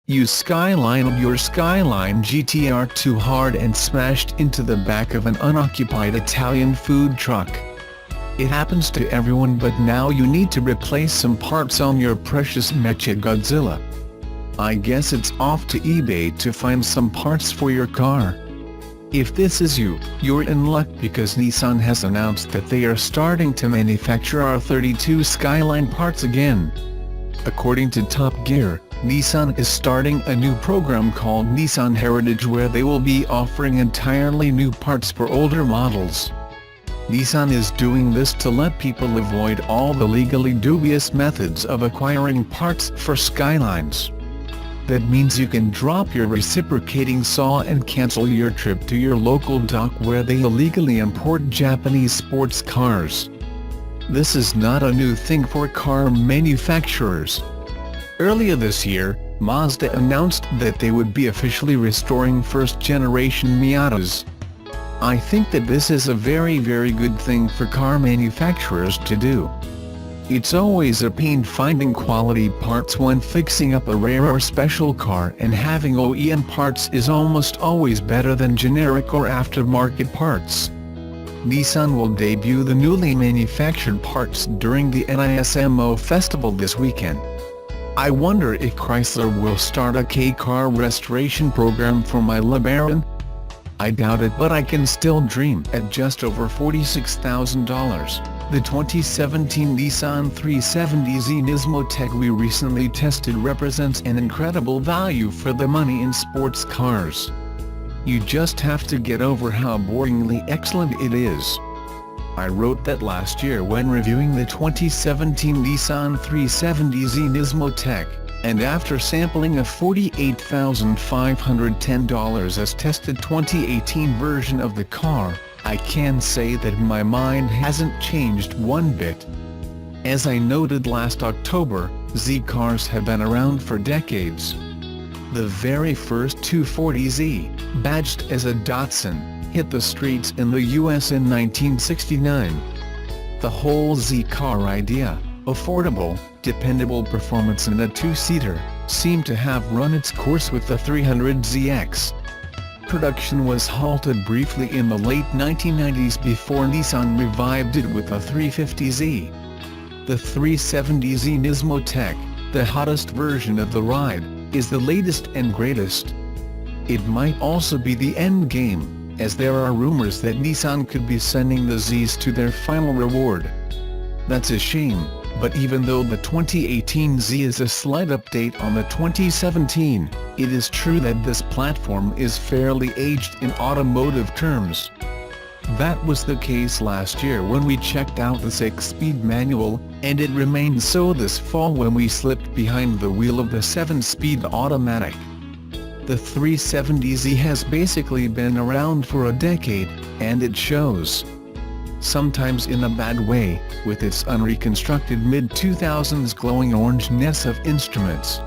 You Skylined your Skyline GTR too hard and smashed into the back of an unoccupied Italian food truck. It happens to everyone, but now you need to replace some parts on your precious Mechagodzilla. I guess it's off to eBay to find some parts for your car. If this is you, you're in luck because Nissan has announced that they are starting to manufacture R32 Skyline parts again. According to Top Gear, Nissan is starting a new program called Nissan Heritage where they will be offering entirely new parts for older models. Nissan is doing this to let people avoid all the legally dubious methods of acquiring parts for Skylines. That means you can drop your reciprocating saw and cancel your trip to your local dock where they illegally import Japanese sports cars. This is not a new thing for car manufacturers. Earlier this year, Mazda announced that they would be officially restoring first-generation Miatas. I think that this is a very good thing for car manufacturers to do. It's always a pain finding quality parts when fixing up a rare or special car, and having OEM parts is almost always better than generic or aftermarket parts. Nissan will debut the newly manufactured parts during the NISMO festival this weekend. I wonder if Chrysler will start a K-car restoration program for my LeBaron? I doubt it, but I can still dream. At just over $46,000, the 2017 Nissan 370Z Nismo Tech we recently tested represents an incredible value for the money in sports cars. You just have to get over how boringly excellent it is. I wrote that last year when reviewing the 2017 Nissan 370Z Nismo Tech, and after sampling a $48,510 as tested 2018 version of the car, I can say that my mind hasn't changed one bit. As I noted last October, Z cars have been around for decades. The very first 240Z, badged as a Datsun, hit the streets in the US in 1969. The whole Z car idea, affordable, dependable performance in a two-seater, seemed to have run its course with the 300ZX. Production was halted briefly in the late 1990s before Nissan revived it with a 350Z. The 370Z Nismo Tech, the hottest version of the ride, is the latest and greatest. It might also be the end game, as there are rumors that Nissan could be sending the Zs to their final reward. That's a shame, but even though the 2018 Z is a slight update on the 2017, it is true that this platform is fairly aged in automotive terms. That was the case last year when we checked out the 6-speed manual, and it remained so this fall when we slipped behind the wheel of the 7-speed automatic. The 370Z has basically been around for a decade, and it shows. Sometimes in a bad way, with its unreconstructed mid-2000s glowing orangeness of instruments.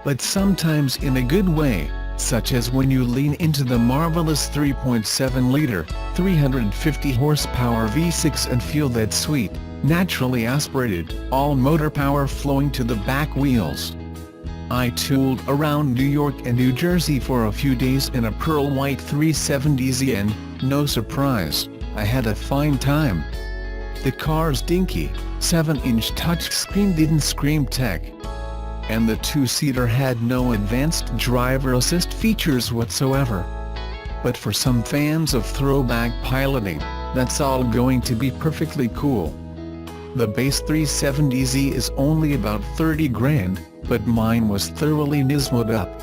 But sometimes in a good way, such as when you lean into the marvelous 3.7-liter, 350-horsepower V6 and feel that sweet, naturally aspirated, all-motor power flowing to the back wheels. I tooled around New York and New Jersey for a few days in a pearl white 370Z and, no surprise, I had a fine time. The car's dinky, 7-inch touchscreen didn't scream tech. And the two-seater had no advanced driver assist features whatsoever. But for some fans of throwback piloting, that's all going to be perfectly cool. The base 370Z is only about 30 grand, but mine was thoroughly Nismo'd up.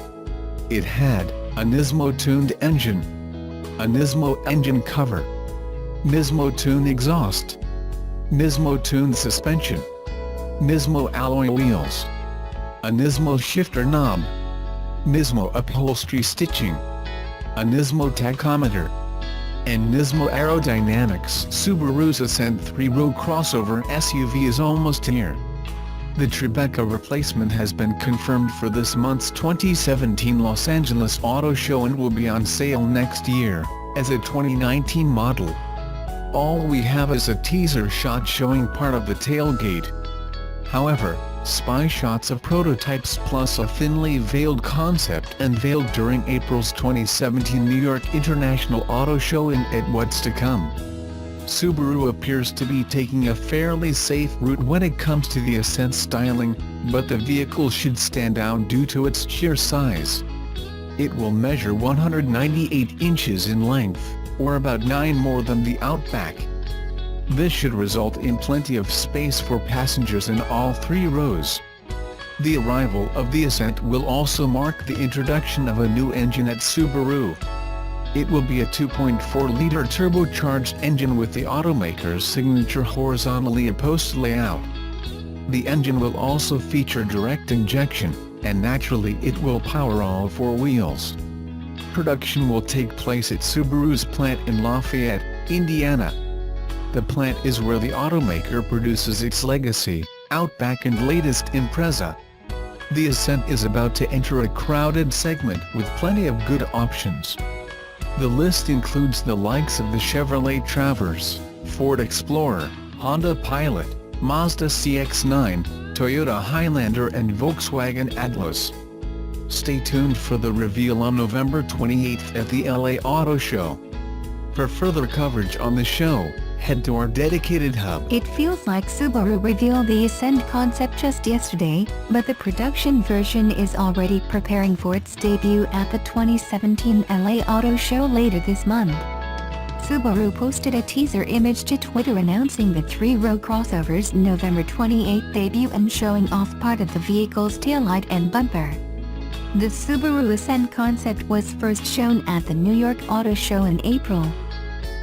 It had a Nismo-tuned engine, a Nismo engine cover, Nismo-tuned exhaust, Nismo-tuned suspension, Nismo alloy wheels, a Nismo shifter knob, Nismo upholstery stitching, a Nismo tachometer, and Nismo aerodynamics. Subaru's Ascent 3-row crossover SUV is almost here. The Tribeca replacement has been confirmed for this month's 2017 Los Angeles Auto Show and will be on sale next year, as a 2019 model. All we have is a teaser shot showing part of the tailgate. However, Spy shots of prototypes plus a thinly veiled concept unveiled during April's 2017 New York International Auto Show at What's to Come. Subaru appears to be taking a fairly safe route when it comes to the Ascent styling, but the vehicle should stand out due to its sheer size. It will measure 198 inches in length, or about 9 more than the Outback. This should result in plenty of space for passengers in all 3 rows. The arrival of the Ascent will also mark the introduction of a new engine at Subaru. It will be a 2.4-liter turbocharged engine with the automaker's signature horizontally opposed layout. The engine will also feature direct injection, and naturally it will power all 4 wheels. Production will take place at Subaru's plant in Lafayette, Indiana. The plant is where the automaker produces its legacy, Outback and latest Impreza. The Ascent is about to enter a crowded segment with plenty of good options. The list includes the likes of the Chevrolet Traverse, Ford Explorer, Honda Pilot, Mazda CX-9, Toyota Highlander and Volkswagen Atlas. Stay tuned for the reveal on November 28 at the LA Auto Show. For further coverage on the show, head to our dedicated hub. It feels like Subaru revealed the Ascent concept just yesterday, but the production version is already preparing for its debut at the 2017 LA Auto Show later this month. Subaru posted a teaser image to Twitter announcing the 3-row crossover's November 28 debut and showing off part of the vehicle's taillight and bumper. The Subaru Ascent concept was first shown at the New York Auto Show in April.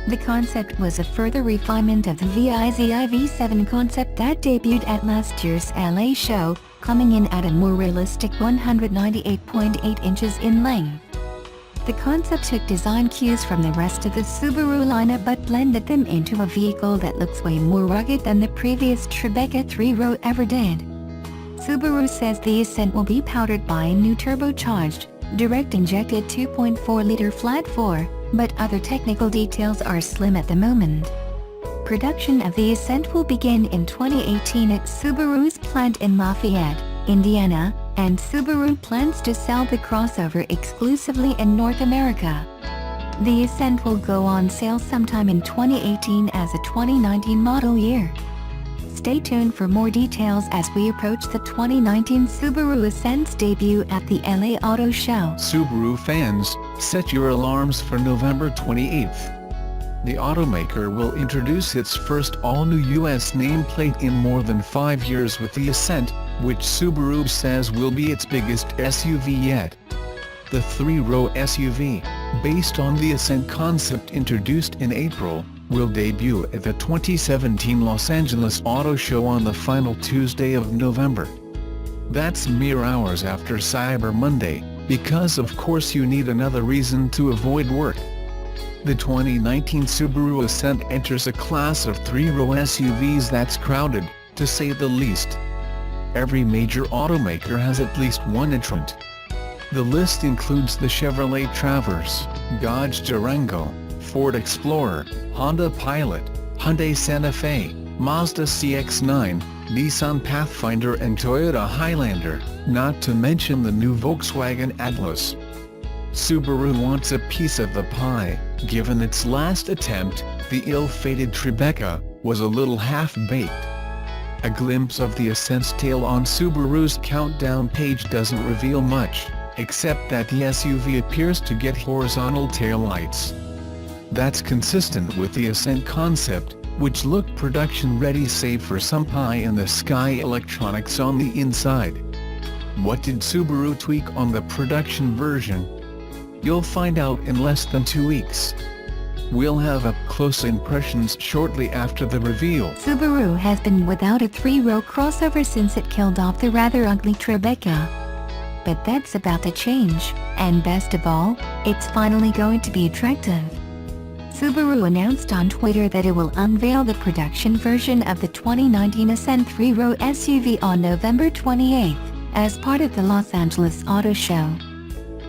The concept was a further refinement of the VIZI V7 concept that debuted at last year's LA show, coming in at a more realistic 198.8 inches in length. The concept took design cues from the rest of the Subaru lineup but blended them into a vehicle that looks way more rugged than the previous Tribeca 3-row ever did. Subaru says the Ascent will be powered by a new turbocharged, direct-injected 2.4-liter flat-4, but other technical details are slim at the moment. Production of the Ascent will begin in 2018 at Subaru's plant in Lafayette, Indiana, and Subaru plans to sell the crossover exclusively in North America. The Ascent will go on sale sometime in 2018 as a 2019 model year. Stay tuned for more details as we approach the 2019 Subaru Ascent's debut at the LA Auto Show. Subaru fans, set your alarms for November 28th. The automaker will introduce its first all-new US nameplate in more than 5 years with the Ascent, which Subaru says will be its biggest SUV yet. The 3-row SUV, based on the Ascent concept introduced in April, will debut at the 2017 Los Angeles Auto Show on the final Tuesday of November. That's mere hours after Cyber Monday, because of course you need another reason to avoid work. The 2019 Subaru Ascent enters a class of 3-row SUVs that's crowded, to say the least. Every major automaker has at least one entrant. The list includes the Chevrolet Traverse, Dodge Durango, Ford Explorer, Honda Pilot, Hyundai Santa Fe, Mazda CX-9, Nissan Pathfinder and Toyota Highlander, not to mention the new Volkswagen Atlas. Subaru wants a piece of the pie, given its last attempt, the ill-fated Tribeca, was a little half-baked. A glimpse of the Ascent's tail on Subaru's countdown page doesn't reveal much, except that the SUV appears to get horizontal taillights. That's consistent with the Ascent concept, which looked production-ready save for some pie-in-the-sky electronics on the inside. What did Subaru tweak on the production version? You'll find out in less than 2 weeks. We'll have up-close impressions shortly after the reveal. Subaru has been without a 3-row crossover since it killed off the rather ugly Tribeca. But that's about to change, and best of all, it's finally going to be attractive. Subaru announced on Twitter that it will unveil the production version of the 2019 Ascent 3-row SUV on November 28, as part of the Los Angeles Auto Show.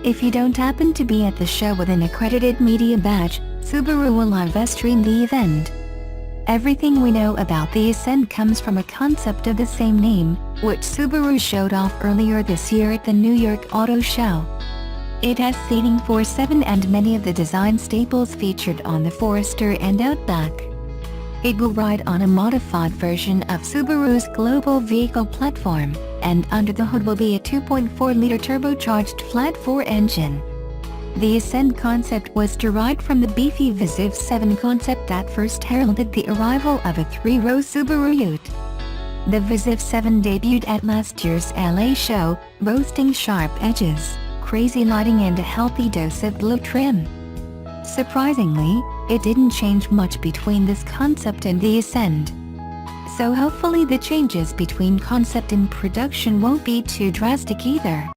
If you don't happen to be at the show with an accredited media badge, Subaru will live stream the event. Everything we know about the Ascend comes from a concept of the same name, which Subaru showed off earlier this year at the New York Auto Show. It has seating for 7 and many of the design staples featured on the Forester and Outback. It will ride on a modified version of Subaru's global vehicle platform, and under the hood will be a 2.4-liter turbocharged flat-4 engine. The Ascend concept was derived from the beefy Viziv 7 concept that first heralded the arrival of a 3-row Subaru Ute. The Viziv 7 debuted at last year's LA show, boasting sharp edges, crazy lighting and a healthy dose of blue trim. Surprisingly, it didn't change much between this concept and the Ascend. So hopefully the changes between concept and production won't be too drastic either.